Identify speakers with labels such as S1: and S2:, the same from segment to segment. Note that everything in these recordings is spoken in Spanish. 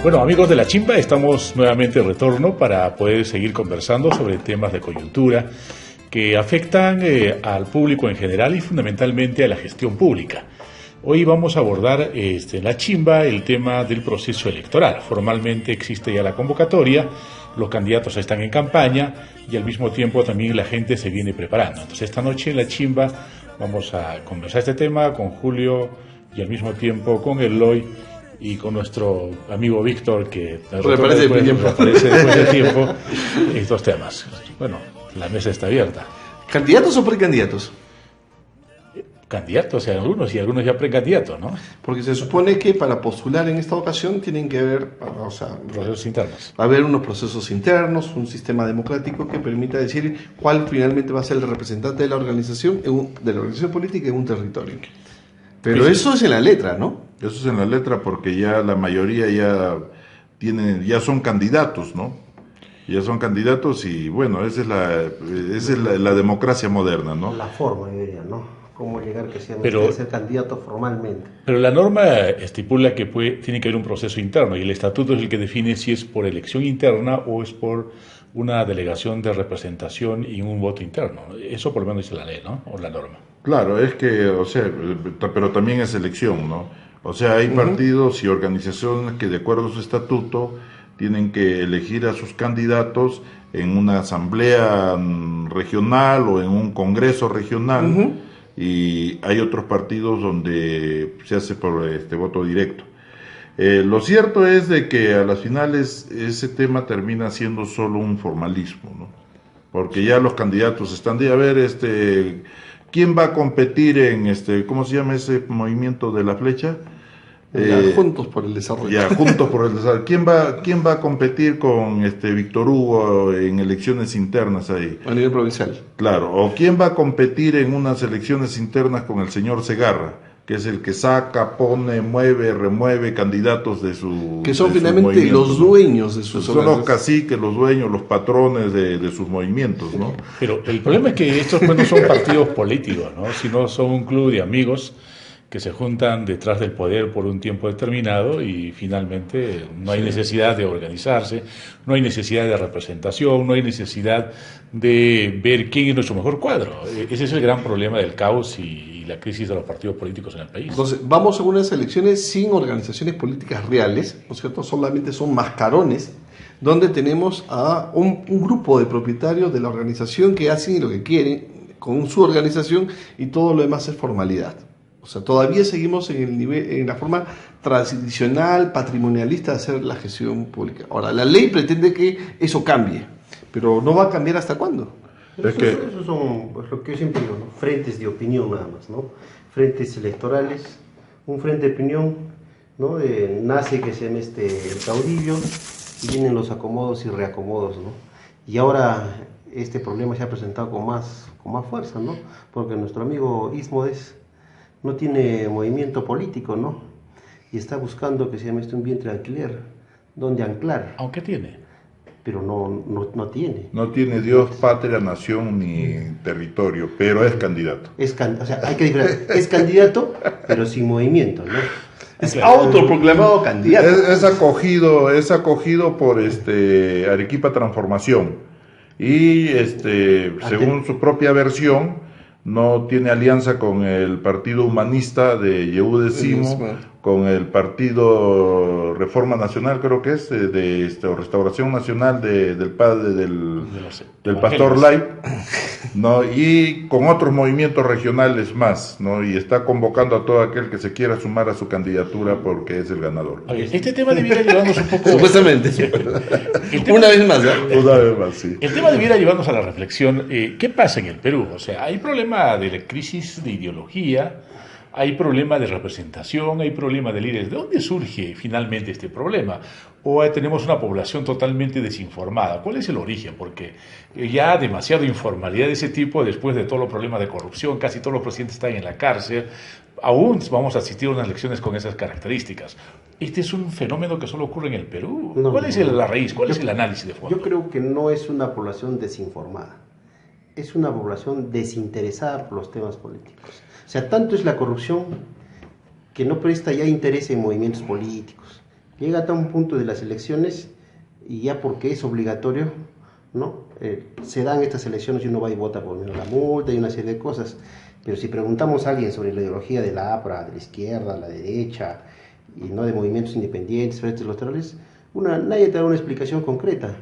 S1: Bueno, amigos de La Chimba, estamos nuevamente de retorno para poder seguir conversando sobre temas de coyuntura que afectan al público en general y fundamentalmente a la gestión pública. Hoy vamos a abordar en La Chimba el tema del proceso electoral. Formalmente existe ya la convocatoria, los candidatos están en campaña y al mismo tiempo también la gente se viene preparando. Entonces esta noche en La Chimba vamos a conversar este tema con Julio y al mismo tiempo con Eloy y con nuestro amigo Víctor, que aparece después de tiempo, estos temas. Bueno, la mesa está abierta.
S2: ¿Candidatos o precandidatos?
S1: Candidatos, algunos, y algunos ya precandidatos, ¿no?
S2: Porque se supone que para postular en esta ocasión tienen que haber,
S1: procesos internos.
S2: Va a haber unos procesos internos, un sistema democrático que permita decir cuál finalmente va a ser el representante de la organización política en un territorio. Pero eso es en la letra, ¿no?
S3: Eso es en la letra porque ya la mayoría ya son candidatos, ¿no? Ya son candidatos y bueno, esa es la democracia moderna, ¿no?
S4: La forma, yo diría, ¿no? Cómo llegar que sea ser candidato formalmente.
S1: Pero la norma estipula que tiene que haber un proceso interno y el estatuto es el que define si es por elección interna o es por una delegación de representación y un voto interno. Eso por lo menos dice la ley, ¿no? O la norma.
S3: Claro, es que, pero también es elección, ¿no? O sea, hay partidos y organizaciones que de acuerdo a su estatuto tienen que elegir a sus candidatos en una asamblea regional o en un congreso regional, y hay otros partidos donde se hace por voto directo. Lo cierto es de que a las finales ese tema termina siendo solo un formalismo, ¿no? Porque ya los candidatos están de, a ver, ¿quién va a competir en ¿cómo se llama ese movimiento de la flecha?
S2: Juntos por el Desarrollo.
S3: Ya, Juntos por el Desarrollo. ¿Quién va a competir con Víctor Hugo en elecciones internas ahí?
S2: A nivel provincial.
S3: Claro, o quién va a competir en unas elecciones internas con el señor Segarra, que es el que saca, pone, mueve, remueve candidatos de su...
S2: Que son finalmente los dueños de sus
S3: Son los caciques, los dueños, los patrones de sus movimientos, ¿no?
S1: Pero el problema es que estos pues no son partidos políticos, ¿no? Sino son un club de amigos que se juntan detrás del poder por un tiempo determinado y finalmente no hay necesidad de organizarse, no hay necesidad de representación, no hay necesidad de ver quién es nuestro mejor cuadro. Ese es el gran problema del caos y la crisis de los partidos políticos en el país.
S2: Entonces, vamos a unas elecciones sin organizaciones políticas reales, ¿no es cierto? Solamente son mascarones, donde tenemos a un grupo de propietarios de la organización que hacen lo que quieren con su organización y todo lo demás es formalidad. O sea, todavía seguimos en la forma tradicional, patrimonialista de hacer la gestión pública. Ahora, la ley pretende que eso cambie, pero no va a cambiar hasta cuándo.
S4: Esos son pues, lo que yo siempre digo, ¿no? Frentes de opinión nada más, ¿no? Frentes electorales, un frente de opinión, ¿no? Nace que se llama el caudillo y vienen los acomodos y reacomodos, ¿no? Y ahora este problema se ha presentado con más fuerza, ¿no? Porque nuestro amigo Ismodes no tiene movimiento político, ¿no? Y está buscando que se llame un vientre de alquiler, donde anclar.
S1: ¿Aunque tiene?
S4: Pero no tiene.
S3: No tiene Dios, patria, nación ni territorio, pero es candidato.
S4: O sea, hay que diferenciar. Es candidato, pero sin movimiento, ¿no?
S2: Es autoproclamado candidato.
S3: Es acogido por Arequipa Transformación y según su propia versión no tiene alianza con el Partido Humanista de Yehude Simo, con el Partido Reforma Nacional, creo que es, o Restauración Nacional del padre del Pastor Lai, ¿no? Y con otros movimientos regionales más, ¿no? Y está convocando a todo aquel que se quiera sumar a su candidatura porque es el ganador.
S1: Oye, este tema debiera llevarnos un poco...
S2: Supuestamente.
S1: Una vez
S2: más, ¿eh?
S3: Una vez más, sí.
S1: El tema debiera llevarnos a la reflexión, ¿qué pasa en el Perú? O sea, hay problema de la crisis de ideología, hay problema de representación, hay problema de líderes. ¿De dónde surge finalmente este problema? ¿O tenemos una población totalmente desinformada? ¿Cuál es el origen? Porque ya demasiada informalidad de ese tipo, después de todos los problemas de corrupción, casi todos los presidentes están en la cárcel, aún vamos a asistir a unas elecciones con esas características. ¿Este es un fenómeno que solo ocurre en el Perú? ¿Cuál es la raíz? ¿Cuál es el análisis de fondo?
S4: Yo creo que no es una población desinformada, es una población desinteresada por los temas políticos. O sea, tanto es la corrupción que no presta ya interés en movimientos políticos. Llega hasta un punto de las elecciones y ya porque es obligatorio, ¿no? Se dan estas elecciones y uno va y vota por menos la multa y una serie de cosas. Pero si preguntamos a alguien sobre la ideología de la APRA, de la izquierda, la derecha, y no de movimientos independientes, frentes laterales, nadie te da una explicación concreta,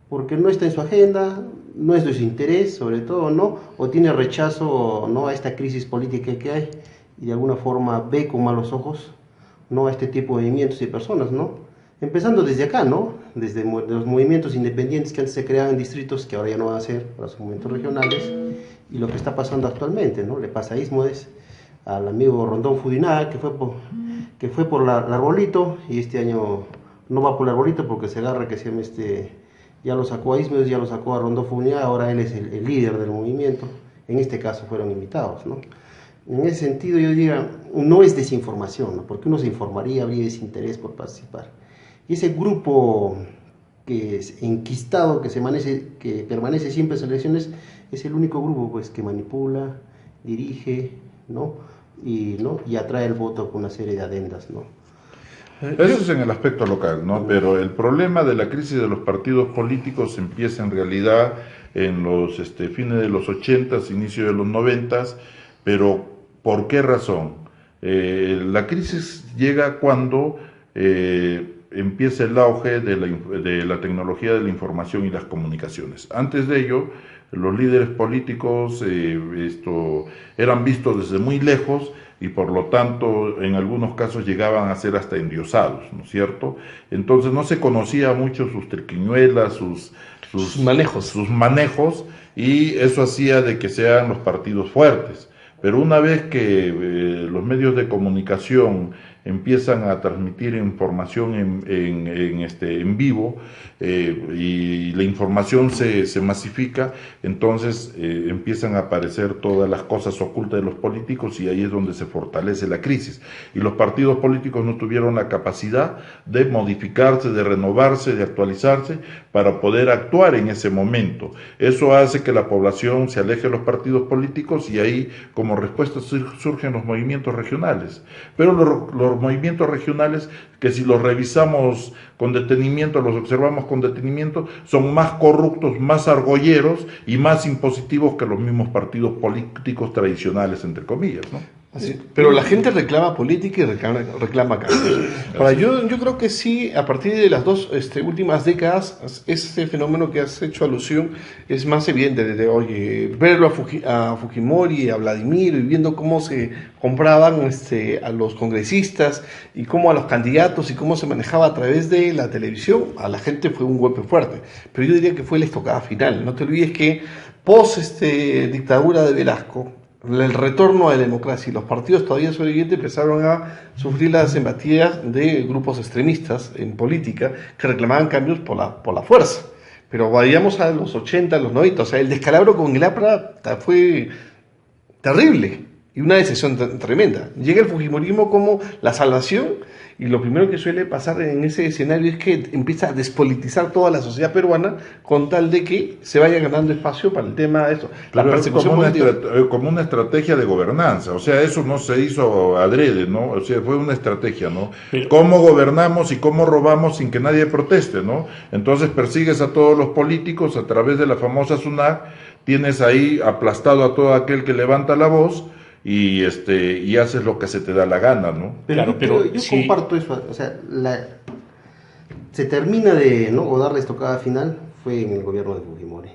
S4: porque no está en su agenda, no es de su interés, sobre todo, ¿no? O tiene rechazo, ¿no?, a esta crisis política que hay, y de alguna forma ve con malos ojos, ¿no?, a este tipo de movimientos y personas, ¿no? Empezando desde acá, ¿no? Desde los movimientos independientes que antes se creaban en distritos, que ahora ya no van a ser, para los movimientos regionales, y lo que está pasando actualmente, ¿no? Le pasa a Ismodes, al amigo Rondón Fudinaga, que fue por el arbolito, y este año no va por el arbolito porque se agarra que se llama ya lo sacó a Ismodes, ya lo sacó a Rondón Fudinaga, ahora él es el líder del movimiento. En este caso fueron invitados, ¿no? En ese sentido yo diría, no es desinformación, ¿no? Porque uno se informaría, habría desinterés por participar. Y ese grupo que es enquistado, que permanece siempre en las elecciones, es el único grupo, pues, que manipula, dirige, ¿no? Y atrae el voto con una serie de adendas, ¿no?
S3: Eso es en el aspecto local, ¿no? Pero el problema de la crisis de los partidos políticos empieza en realidad en los fines de los 80s, inicio de los 90s, pero ¿por qué razón? La crisis llega cuando empieza el auge de la tecnología de la información y las comunicaciones. Antes de ello, los líderes políticos eran vistos desde muy lejos y por lo tanto en algunos casos llegaban a ser hasta endiosados, ¿no es cierto? Entonces no se conocía mucho sus triquiñuelas, sus manejos, y eso hacía de que sean los partidos fuertes. Pero una vez que los medios de comunicación empiezan a transmitir información en vivo y la información se masifica, entonces empiezan a aparecer todas las cosas ocultas de los políticos y ahí es donde se fortalece la crisis. Y los partidos políticos no tuvieron la capacidad de modificarse, de renovarse, de actualizarse para poder actuar en ese momento. Eso hace que la población se aleje de los partidos políticos y ahí como respuesta surgen los movimientos regionales. Pero los movimientos regionales, que si los revisamos con detenimiento, los observamos con detenimiento, son más corruptos, más argolleros y más impositivos que los mismos partidos políticos tradicionales, entre comillas, ¿no?
S2: Así, pero la gente reclama política y reclama cambios. Ahora, yo creo que sí, a partir de las dos últimas décadas, este fenómeno que has hecho alusión es más evidente. Desde, verlo a Fujimori, a Vladimir, y viendo cómo se compraban a los congresistas y cómo a los candidatos y cómo se manejaba a través de la televisión, a la gente fue un golpe fuerte. Pero yo diría que fue la estocada final. No te olvides que post dictadura de Velasco, el retorno a la democracia y los partidos todavía sobrevivientes empezaron a sufrir las embatidas de grupos extremistas en política que reclamaban cambios por la fuerza. Pero vayamos a los 80, a los 90, o sea, el descalabro con el APRA fue terrible y una decepción tremenda. Llega el fujimorismo como la salvación y lo primero que suele pasar en ese escenario es que empieza a despolitizar toda la sociedad peruana con tal de que se vaya ganando espacio para el tema de eso. La persecución
S3: como una estrategia de gobernanza, o sea, eso no se hizo adrede, ¿no? O sea, fue una estrategia, ¿no? ¿Cómo gobernamos y cómo robamos sin que nadie proteste, ¿no? Entonces persigues a todos los políticos a través de la famosa SUNAT, tienes ahí aplastado a todo aquel que levanta la voz, y haces lo que se te da la gana, ¿no?
S4: Pero yo sí comparto eso, o sea, se termina de, ¿no?, o dar la estocada final fue en el gobierno de Fujimori.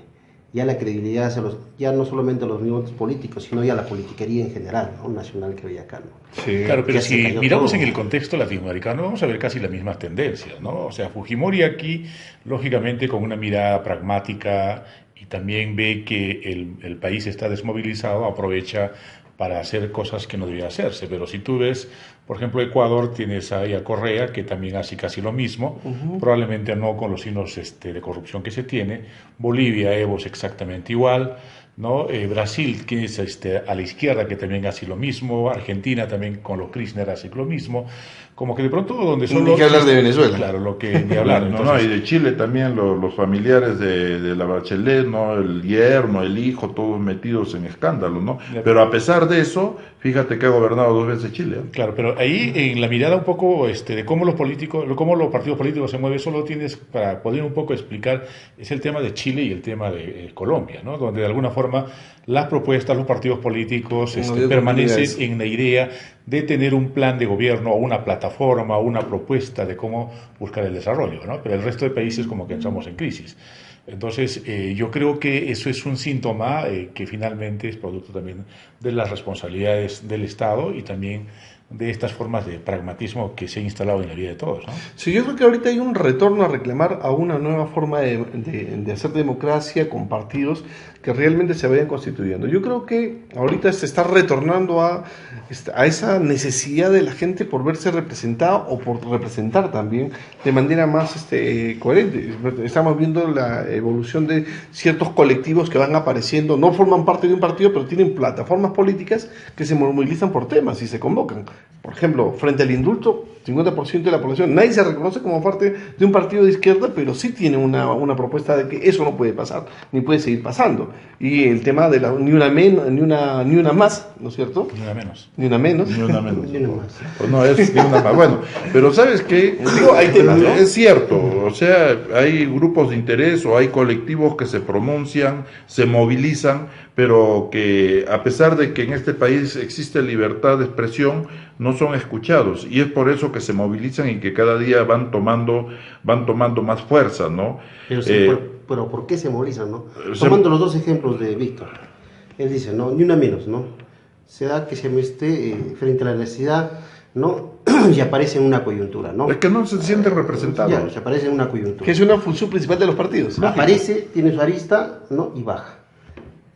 S4: Ya la credibilidad ya no solamente a los movimientos políticos, sino ya a la politiquería en general, ¿no?, nacional que había acá, ¿no?
S1: Sí. Claro, pero si miramos en el contexto latinoamericano vamos a ver casi las mismas tendencias, ¿no? O sea, Fujimori aquí, lógicamente con una mirada pragmática y también ve que el país está desmovilizado, aprovecha para hacer cosas que no debían hacerse. Pero si tú ves, por ejemplo, Ecuador, tienes ahí a Correa, que también hace casi lo mismo, probablemente no con los signos de corrupción que se tiene. Bolivia, Evo es exactamente igual. ¿no? Brasil, que es a la izquierda, que también hace lo mismo, Argentina también con los Kirchner hace lo mismo, como que de pronto donde son
S2: Ni que hablar de Venezuela.
S1: Claro, lo que ni hablar.
S3: No, y de Chile también los familiares de la Bachelet, ¿no? El yerno, el hijo, todos metidos en escándalo, ¿no? Pero a pesar de eso, fíjate que ha gobernado 2 veces Chile.
S1: Claro, pero ahí en la mirada un poco de cómo los políticos, cómo los partidos políticos se mueven, solo tienes para poder un poco explicar, es el tema de Chile y el tema de Colombia, ¿no? Donde de alguna forma las propuestas, los partidos políticos permanecen en la idea de tener un plan de gobierno o una plataforma o una propuesta de cómo buscar el desarrollo, ¿no? Pero el resto de países como que entramos en crisis. Entonces, yo creo que eso es un síntoma que finalmente es producto también de las responsabilidades del Estado y también de estas formas de pragmatismo que se han instalado en la vida de todos, ¿no?
S2: Sí, yo creo que ahorita hay un retorno a reclamar a una nueva forma de hacer democracia con partidos que realmente se vayan constituyendo. Yo creo que ahorita se está retornando a esa necesidad de la gente por verse representada o por representar también de manera más coherente. Estamos viendo la evolución de ciertos colectivos que van apareciendo, no forman parte de un partido, pero tienen plataformas políticas que se movilizan por temas y se convocan. Por ejemplo, frente al indulto, 50% de la población, nadie se reconoce como parte de un partido de izquierda, pero sí tiene una propuesta de que eso no puede pasar, ni puede seguir pasando. Y el tema de ni una más, ¿no es cierto?
S1: Ni una menos.
S2: Ni una menos.
S3: Ni una menos.
S4: Ni una más.
S3: Pues no, es ni una más. Bueno, pero ¿sabes qué?
S2: Digo, hay temas, ¿no?
S3: Es cierto, o sea, hay grupos de interés o hay colectivos que se pronuncian, se movilizan, pero que a pesar de que en este país existe libertad de expresión, no son escuchados, y es por eso que se movilizan y que cada día van tomando más fuerza, ¿no?
S4: Pero, pero ¿por qué se movilizan, no? Tomando los 2 ejemplos de Víctor, él dice, no, ni una menos, ¿no? Se da que se frente a la necesidad, ¿no? Y aparece en una coyuntura, ¿no?
S3: Es que no se siente representado.
S4: Ya, se aparece en una coyuntura.
S2: Que es una función principal de los partidos.
S4: Aparece, tiene su arista, ¿no? Y baja.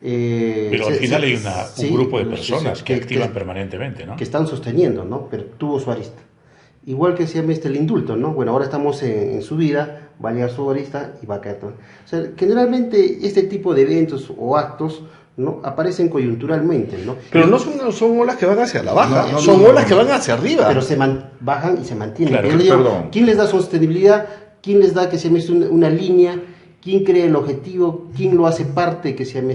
S1: Pero al final hay un grupo de personas que activan
S4: que
S1: permanentemente, ¿no?
S4: Que están sosteniendo, ¿no? Pero tuvo su arista. Igual que se llama el indulto, ¿no? Bueno, ahora estamos en subida, va a llegar su arista y va a caer todo. O sea, generalmente este tipo de eventos o actos, ¿no? Aparecen coyunturalmente, ¿no?
S2: Pero no son olas que van hacia la baja, son olas que van hacia arriba.
S4: Pero bajan y se mantienen.
S1: Claro,
S4: digo, ¿quién les da sostenibilidad? ¿Quién les da que se llame una línea? ¿Quién crea el objetivo? ¿Quién lo hace parte que se llame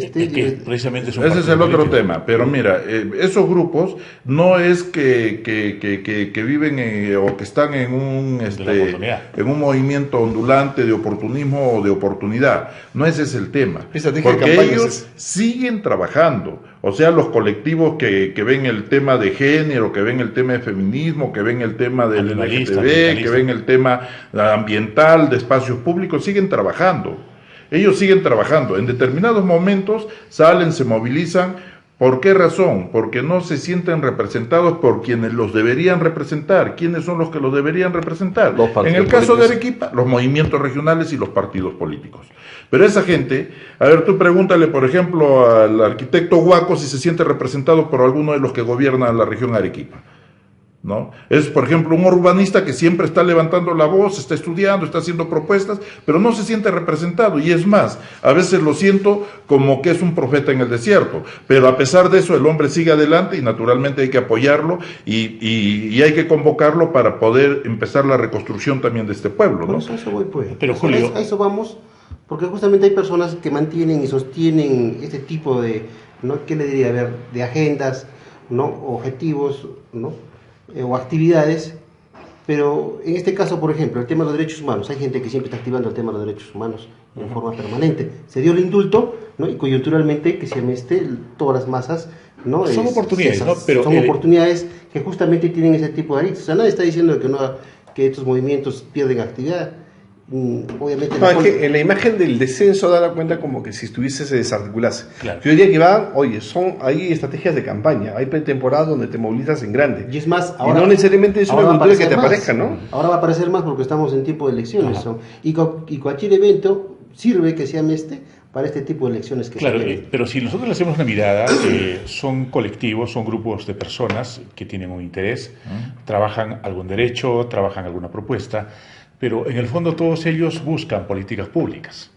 S1: precisamente
S3: ese es el otro tema, pero mira, esos grupos no es que viven o que están en un movimiento ondulante de oportunismo o de oportunidad, no ese es el tema, porque ellos siguen trabajando, o sea, los colectivos que ven el tema de género, que ven el tema de feminismo, que ven el tema del LGTB, que ven el tema ambiental, de espacios públicos, siguen trabajando. Ellos siguen trabajando, en determinados momentos salen, se movilizan. ¿Por qué razón? Porque no se sienten representados por quienes los deberían representar. ¿Quiénes son los que los deberían representar? En el caso de Arequipa, los movimientos regionales y los partidos políticos. Pero esa gente, a ver, tú pregúntale, por ejemplo, al arquitecto Huaco si se siente representado por alguno de los que gobiernan la región Arequipa, ¿no? Es, por ejemplo, un urbanista que siempre está levantando la voz, está estudiando, está haciendo propuestas, pero no se siente representado, y es más, a veces lo siento como que es un profeta en el desierto, pero a pesar de eso el hombre sigue adelante y naturalmente hay que apoyarlo y hay que convocarlo para poder empezar la reconstrucción también de este pueblo, ¿no?
S4: Por eso voy, pues.
S1: Pero Julio,
S4: a eso vamos, porque justamente hay personas que mantienen y sostienen este tipo de, ¿no? ¿Qué le diría? A ver, de agendas, ¿no? Objetivos, ¿no? O actividades, pero en este caso, por ejemplo, el tema de los derechos humanos, hay gente que siempre está activando el tema de los derechos humanos en forma permanente. Se dio el indulto, ¿no? Y coyunturalmente que se todas las masas, ¿no?
S1: Son oportunidades, ¿no? Pero
S4: son oportunidades que justamente tienen ese tipo de aristas. O sea, nadie está diciendo que estos movimientos pierden actividad. Obviamente
S2: no, es que en la imagen del descenso da cuenta como que si estuviese se desarticulase.
S1: Claro.
S2: Yo diría que hay estrategias de campaña, hay pretemporadas donde te movilizas en grande.
S4: Y es más, ahora,
S2: y no necesariamente es una cultura que te aparezca, ¿no?
S4: Ahora va a aparecer más porque estamos en tiempo de elecciones. ¿No? Y cualquier evento sirve que se llame para este tipo de elecciones que
S1: claro,
S4: se vienen.
S1: Pero si nosotros le hacemos una mirada, son colectivos, son grupos de personas que tienen un interés, trabajan algún derecho, trabajan alguna propuesta, pero en el fondo todos ellos buscan políticas públicas.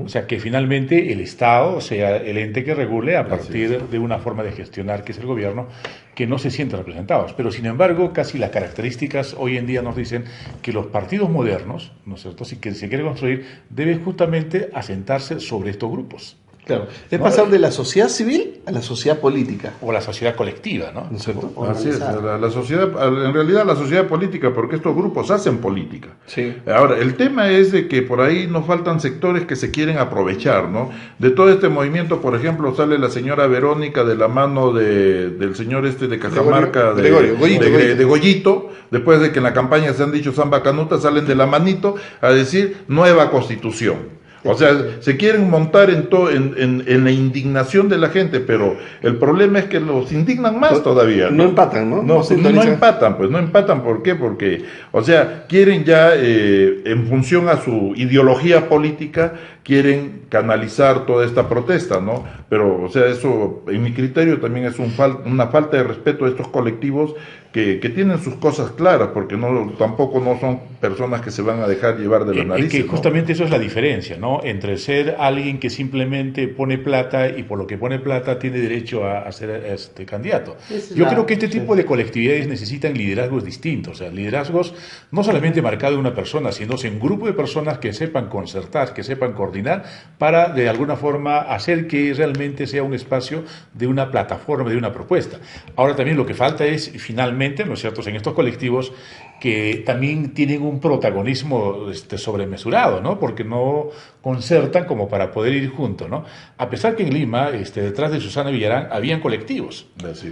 S1: O sea, que finalmente el Estado sea el ente que regule a partir de una forma de gestionar que es el gobierno, que no se sienten representados. Pero sin embargo, casi las características hoy en día nos dicen que los partidos modernos, ¿no es cierto?, si que se quiere construir, deben justamente asentarse sobre estos grupos.
S2: Claro, es pasar de la sociedad civil a la sociedad política.
S1: O la sociedad colectiva, ¿no?
S2: ¿No es cierto?
S3: Así es, la sociedad, en realidad la sociedad política, porque estos grupos hacen política.
S2: Sí.
S3: Ahora, el tema es de que por ahí nos faltan sectores que se quieren aprovechar, ¿no? De todo este movimiento, por ejemplo, sale la señora Verónica de la mano del señor de Cajamarca, de Goyito, después de que en la campaña se han dicho Samba Canuta, salen de la manito a decir nueva constitución. O sea, se quieren montar en la indignación de la gente, pero el problema es que los indignan más todavía.
S2: No empatan, ¿no?
S3: No empatan, pues no empatan. ¿Por qué? Porque, o sea, quieren ya, en función a su ideología política, quieren canalizar toda esta protesta, ¿no? Pero, o sea, eso, en mi criterio, también es una falta de respeto a estos colectivos que tienen sus cosas claras, porque tampoco no son personas que se van a dejar llevar de las narices.
S1: Que justamente eso es la diferencia, ¿no? Entre ser alguien que simplemente pone plata y por lo que pone plata tiene derecho a ser candidato. Yo creo que este tipo de colectividades necesitan liderazgos distintos, o sea, liderazgos no solamente marcados de una persona, sino en grupo de personas que sepan concertar, que sepan coordinar, para de alguna forma hacer que realmente sea un espacio de una plataforma, de una propuesta. Ahora también lo que falta es finalmente, ¿no es cierto?, en estos colectivos que también tienen un protagonismo sobremesurado, ¿no? Porque no concertan como para poder ir juntos, ¿no? A pesar que en Lima, detrás de Susana Villarán, habían colectivos, ¿no? Sí.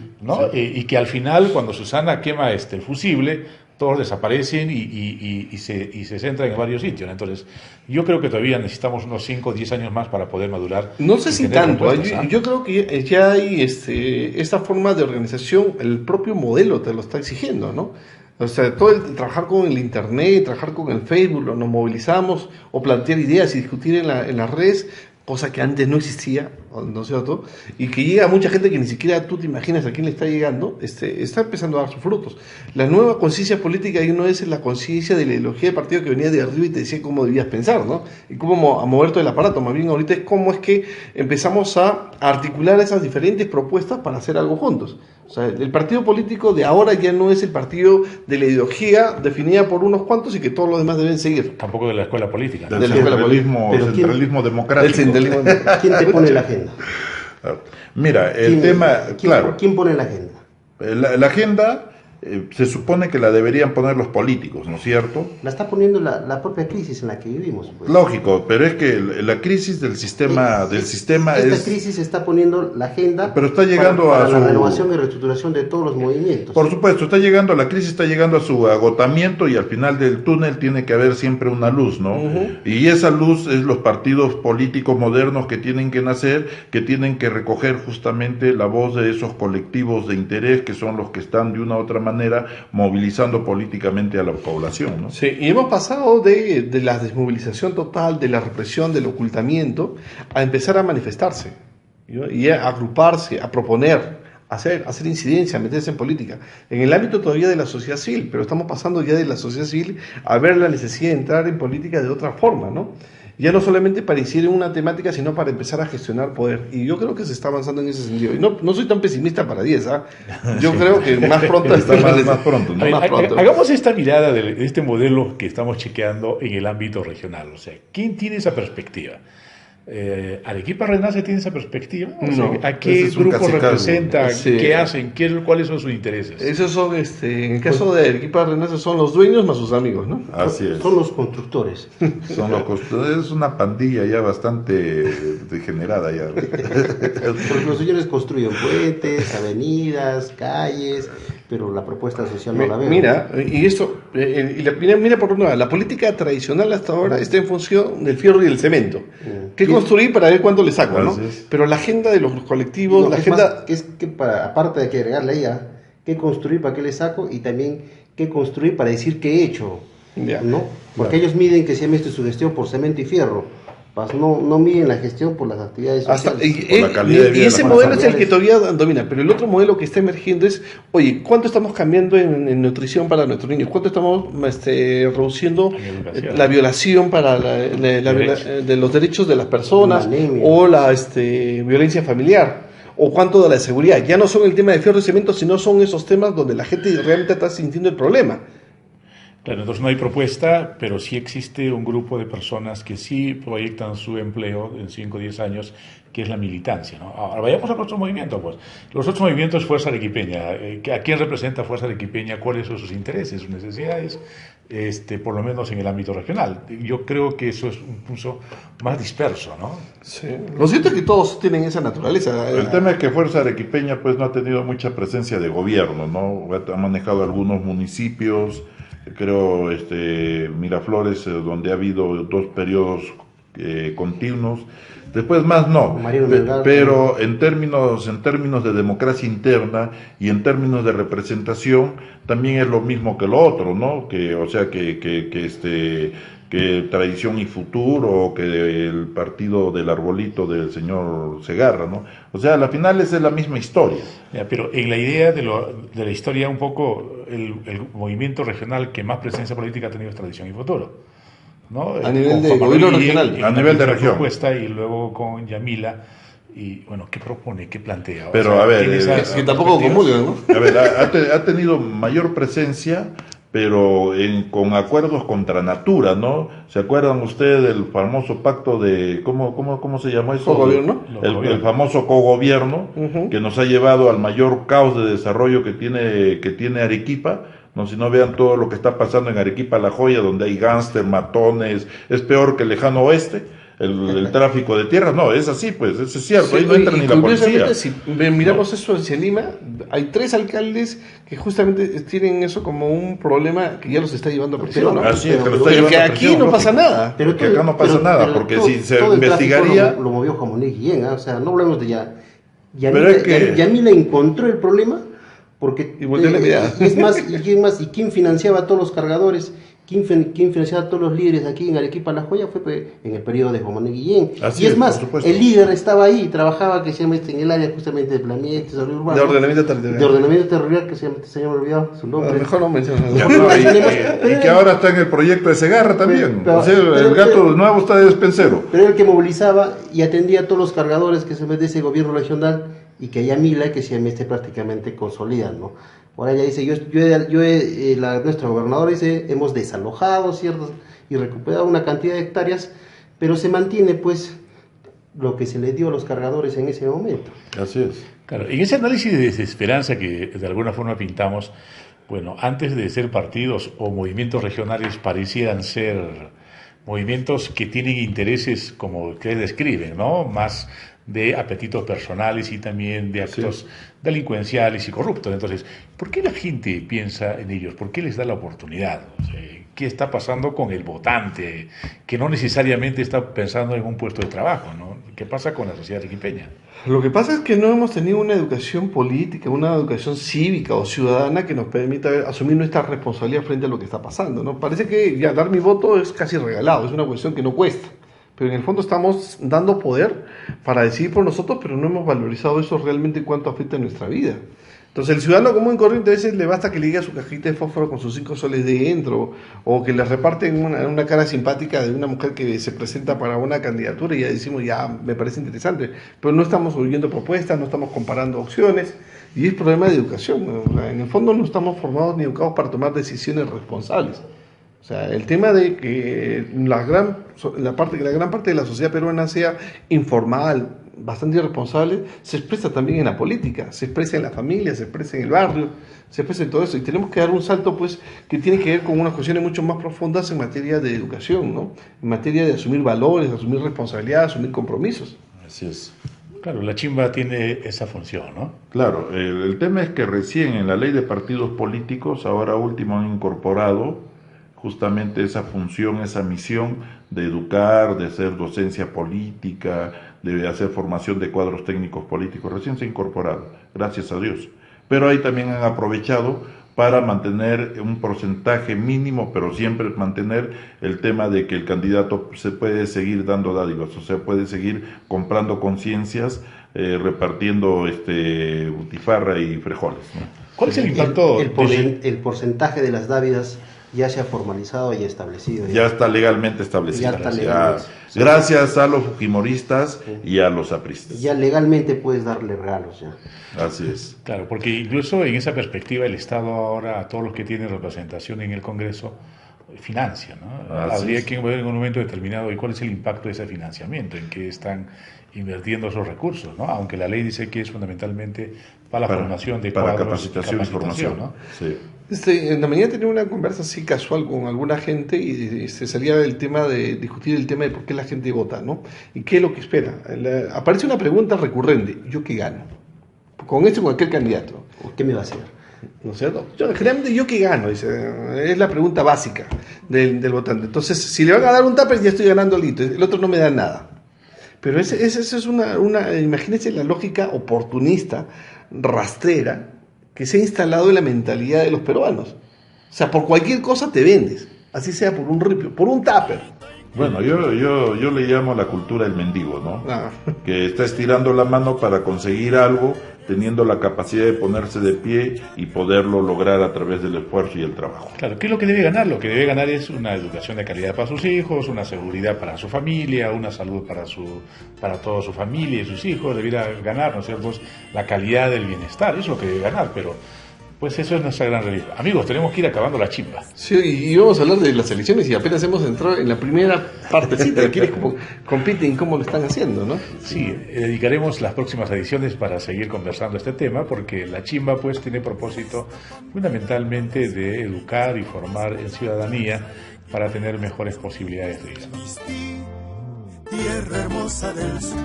S1: Y que al final, cuando Susana quema el fusible, todos desaparecen y se centran en varios sitios, ¿no? Entonces, yo creo que todavía necesitamos unos 5 o 10 años más para poder madurar.
S2: No sé si tanto, yo creo que ya hay esta forma de organización, el propio modelo te lo está exigiendo, ¿no? O sea, todo el trabajar con el internet, trabajar con el Facebook, nos movilizamos o plantear ideas y discutir en las redes, cosa que antes no existía, ¿no es cierto? Y que llega a mucha gente que ni siquiera tú te imaginas a quién le está llegando, está empezando a dar sus frutos. La nueva conciencia política ahí no es la conciencia de la ideología del partido que venía de arriba y te decía cómo debías pensar, ¿no? Y cómo a mover todo el aparato. Más bien ahorita es cómo es que empezamos a articular esas diferentes propuestas para hacer algo juntos. O sea, el partido político de ahora ya no es el partido de la ideología definida por unos cuantos y que todos los demás deben seguir.
S1: Tampoco de la escuela política.
S3: Del centralismo democrático.
S4: ¿Quién te pone la agenda?
S3: Mira, el tema, claro.
S4: ¿Quién pone la agenda?
S3: La agenda se supone que la deberían poner los políticos, ¿no es cierto?
S4: La está poniendo la propia crisis en la que vivimos. Pues.
S3: Lógico, pero es que la crisis del sistema
S4: esta crisis está poniendo la agenda,
S3: pero está llegando
S4: para la renovación y reestructuración de todos los movimientos.
S3: Por supuesto, la crisis está llegando a su agotamiento y al final del túnel tiene que haber siempre una luz, ¿no? Y esa luz es los partidos políticos modernos que tienen que nacer, que tienen que recoger justamente la voz de esos colectivos de interés que son los que están de una u otra manera movilizando políticamente a la población, ¿no?
S2: Sí, y hemos pasado de la desmovilización total, de la represión, del ocultamiento, a empezar a manifestarse, ¿no? Y a agruparse, a proponer, a hacer incidencia, a meterse en política. En el ámbito todavía de la sociedad civil, pero estamos pasando ya de la sociedad civil a ver la necesidad de entrar en política de otra forma, ¿no? Ya no solamente para incidir en una temática, sino para empezar a gestionar poder. Y yo creo que se está avanzando en ese sentido. Y no soy tan pesimista para 10, ¿ah? Yo creo que más pronto está
S3: más pronto, ¿no?
S1: Hagamos esta mirada de este modelo que estamos chequeando en el ámbito regional. O sea, ¿quién tiene esa perspectiva? ¿Arequipa Renace tiene esa perspectiva? O sea, ¿a qué grupo representa? Sí. ¿Qué hacen? ¿Cuáles son sus intereses?
S2: Esos son, en el caso de Arequipa Renace, son los dueños más sus amigos, ¿no?
S3: Así es.
S4: Son los constructores.
S3: Es una pandilla ya bastante degenerada ya.
S4: Porque los señores construyen puentes, avenidas, calles, pero la propuesta social no la veo.
S2: Mira, y esto, mira por un lado, la política tradicional hasta ahora está en función del fierro y el cemento. ¿Qué construir para ver cuánto le saco, no? Pero la agenda de los colectivos, no, la agenda...
S4: aparte de que agregarle a ella, ¿qué construir para qué le saco? Y también, ¿qué construir para decir qué he hecho? ¿No? Porque ellos miden que se ha visto su gestión por cemento y fierro. no miden la gestión por las actividades sociales.
S3: Por la calidad de vida
S2: y
S3: de
S2: ese
S3: las
S2: modelo es el
S4: familias.
S2: que todavía domina, pero el otro modelo que está emergiendo es, oye, ¿cuánto estamos cambiando en nutrición para nuestros niños? ¿Cuánto estamos reduciendo
S1: En educación.
S2: la violación para de los derechos de las personas
S4: La anemia.
S2: o la violencia familiar? ¿O cuánto de la seguridad? Ya no son el tema de fierro y cemento, sino son esos temas donde la gente realmente está sintiendo el problema.
S1: Claro, entonces no hay propuesta, pero sí existe un grupo de personas que sí proyectan su empleo en 5 o 10 años, que es la militancia, ¿no? Ahora vayamos a otro movimiento, pues. Los otros movimientos, Fuerza Arequipeña, ¿a quién representa Fuerza Arequipeña? ¿Cuáles son sus intereses, sus necesidades? Por lo menos en el ámbito regional. Yo creo que eso es un pulso más disperso, ¿no?
S2: Sí. Lo cierto es que todos tienen esa naturaleza.
S3: El tema es que Fuerza Arequipeña pues no ha tenido mucha presencia de gobierno, ¿no? Ha manejado algunos municipios, creo Miraflores, donde ha habido 2 periodos continuos. Después más no,
S4: Mariano Melgar,
S3: pero en términos de democracia interna y en términos de representación también es lo mismo que lo otro, ¿no? Que Tradición y Futuro, o que el partido del arbolito del señor Segarra, ¿no? O sea, a la final es la misma historia.
S1: Ya, pero en la idea de la historia, un poco el movimiento regional que más presencia política ha tenido es Tradición y Futuro, ¿no?
S2: A nivel
S1: Con
S2: de
S1: Juan
S2: gobierno
S1: Manuel Guillén,
S2: regional.
S1: en
S3: A
S1: una
S3: nivel de
S1: primera
S3: región.
S1: propuesta, y luego con Yamila. Y bueno, ¿qué propone? ¿Qué plantea?
S3: Pero, a ver,
S1: ¿tiene esas
S2: Que tampoco
S1: perspectivas?
S2: comulgan, ¿no?
S3: A ver, ha tenido mayor presencia, pero con acuerdos contra natura, ¿no? ¿Se acuerdan ustedes del famoso pacto de, ¿cómo se llamó eso?
S2: Cogobierno.
S3: El famoso cogobierno,
S2: Ujú.
S3: que nos ha llevado al mayor caos de desarrollo que tiene Arequipa. No, si no vean todo lo que está pasando en Arequipa La Joya, donde hay gángster, matones, es peor que el lejano oeste, el tráfico de tierras, no, es así, pues, eso es cierto, ahí no entra ni la policía.
S2: Curiosamente, si miramos eso hacia Lima, hay 3 alcaldes que justamente tienen eso como un problema que ya los está llevando a prisión, ¿no?
S3: Así es, que lo está
S2: Pero
S3: llevando
S2: que
S3: a
S2: aquí
S3: prisión,
S2: no pasa
S3: lógico.
S2: nada.
S3: Que acá no pasa nada, porque si se
S4: todo el tráfico
S3: investigaría-
S4: lo movió Juan Manuel Guillén, ¿ah? O sea, no hablamos de ya.
S3: Pero es que-
S4: Yamila encontró el problema porque
S2: Y volteó la mirada.
S4: y es más, ¿y quién financiaba a todos los cargadores? ¿Quién financiaba a todos los líderes aquí en Arequipa La Joya? Fue en el periodo de Juan Manuel Guillén.
S3: Así
S4: Y es
S3: es,
S4: más,
S3: por supuesto.
S4: el líder estaba ahí, trabajaba que se llama en el área justamente de planeamiento, desarrollo urbano.
S2: De ordenamiento territorial.
S4: De ordenamiento territorial, que se llama, se me olvidado su
S2: A
S4: nombre.
S2: lo mejor no mencionas.
S3: Ya,
S4: No,
S3: no,
S4: pero-
S3: y que ahora está en el proyecto de Segarra también.
S4: Pero-
S3: O sea, el
S4: pero-
S3: gato
S4: pero-
S3: nuevo está de despensero.
S4: Pero el que movilizaba y atendía a todos los cargadores que se ven de ese gobierno regional, y que Yamila, que se llama prácticamente consolidan, ¿no? Ahora ella dice, nuestra gobernadora dice, hemos desalojado ciertos y recuperado una cantidad de hectáreas, pero se mantiene pues lo que se le dio a los cargadores en ese momento.
S3: Así es.
S1: Claro, en ese análisis de desesperanza que de alguna forma pintamos, bueno, antes de ser partidos o movimientos regionales parecieran ser movimientos que tienen intereses como ustedes describen, ¿no? Más de apetitos personales y también de actos delincuenciales y corruptos. Entonces, ¿por qué la gente piensa en ellos? ¿Por qué les da la oportunidad? O sea, ¿qué está pasando con el votante que no necesariamente está pensando en un puesto de trabajo, ¿no? ¿Qué pasa con la sociedad arequipeña?
S2: Lo que pasa es que no hemos tenido una educación política, una educación cívica o ciudadana que nos permita asumir nuestra responsabilidad frente a lo que está pasando, ¿no? Parece que ya dar mi voto es casi regalado, es una cuestión que no cuesta. Pero en el fondo estamos dando poder para decidir por nosotros, pero no hemos valorizado eso realmente en cuanto afecta a nuestra vida. Entonces el ciudadano común y corriente a veces le basta que le diga su cajita de fósforo con sus 5 soles dentro, o que le reparten una cara simpática de una mujer que se presenta para una candidatura y ya decimos, ya me parece interesante, pero no estamos oyendo propuestas, no estamos comparando opciones, y es problema de educación, ¿no? O sea, en el fondo no estamos formados ni educados para tomar decisiones responsables. O sea, el tema de que la gran parte de la sociedad peruana sea informal, bastante irresponsable, se expresa también en la política, se expresa en la familia, se expresa en el barrio, se expresa en todo eso. Y tenemos que dar un salto, pues, que tiene que ver con unas cuestiones mucho más profundas en materia de educación, ¿no? En materia de asumir valores, asumir responsabilidad, asumir compromisos.
S3: Así es.
S1: Claro, la chimba tiene esa función, ¿no?
S3: Claro, el tema es que recién en la ley de partidos políticos, ahora último han incorporado justamente esa función, esa misión de educar, de hacer docencia política, de hacer formación de cuadros técnicos políticos. Recién se ha incorporado, gracias a Dios. Pero ahí también han aprovechado para mantener un porcentaje mínimo, pero siempre mantener el tema de que el candidato se puede seguir dando dádivas, o sea, puede seguir comprando conciencias, repartiendo butifarra y frijoles, ¿no?
S1: ¿Cuál es el impacto?
S4: El porcentaje de las dávidas ya se ha formalizado y establecido.
S3: Ya está legalmente establecido.
S4: Ya está legalmente.
S3: Gracias a los fujimoristas y a los apristas.
S4: Ya legalmente puedes darle regalos ya.
S3: Así es.
S1: Claro, porque incluso en esa perspectiva el Estado ahora, a todos los que tienen representación en el Congreso, financia, ¿no? Habría que ver en un momento determinado y cuál es el impacto de ese financiamiento, en qué están invirtiendo esos recursos, ¿no? Aunque la ley dice que es fundamentalmente para la formación de
S3: para
S1: cuadros,
S3: capacitación y formación,
S1: ¿no?
S3: Sí.
S2: En la mañana tenía una conversa así casual con alguna gente y se salía del tema de discutir el tema de por qué la gente vota, ¿no? Y qué es lo que espera. Aparece una pregunta recurrente: ¿yo qué gano? Con este o con aquel candidato.
S4: ¿Qué me va a hacer?
S2: ¿No es cierto? Generalmente, ¿yo qué gano? Dice, es la pregunta básica del votante. Entonces, si le van a dar un tupper, ya estoy ganando alito. El otro no me da nada. Pero esa es imagínense la lógica oportunista, rastrera, que se ha instalado en la mentalidad de los peruanos. O sea, por cualquier cosa te vendes, así sea por un ripio, por un tupper.
S3: Bueno, yo le llamo la cultura del mendigo, ¿no?
S2: Ah.
S3: Que está estirando la mano para conseguir algo, teniendo la capacidad de ponerse de pie y poderlo lograr a través del esfuerzo y el trabajo.
S1: Claro, ¿qué es lo que debe ganar? Lo que debe ganar es una educación de calidad para sus hijos, una seguridad para su familia, una salud para toda su familia y sus hijos. Debiera ganar, ¿no es cierto?, la calidad del bienestar, eso es lo que debe ganar, pero pues eso es nuestra gran realidad. Amigos, tenemos que ir acabando la chimba.
S2: Sí, y vamos a hablar de las elecciones y apenas hemos entrado en la primera partecita. ¿Quiénes compiten? ¿Cómo lo están haciendo, no?
S1: Sí, dedicaremos las próximas ediciones para seguir conversando este tema, porque la chimba pues tiene propósito fundamentalmente de educar y formar en ciudadanía para tener mejores posibilidades de vida.
S5: Tierra hermosa del sur,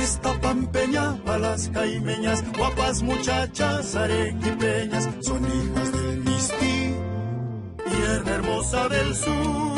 S5: esta pampeña a las caimeñas, guapas muchachas arequipeñas, son hijas del Mistí. Tierra hermosa del sur.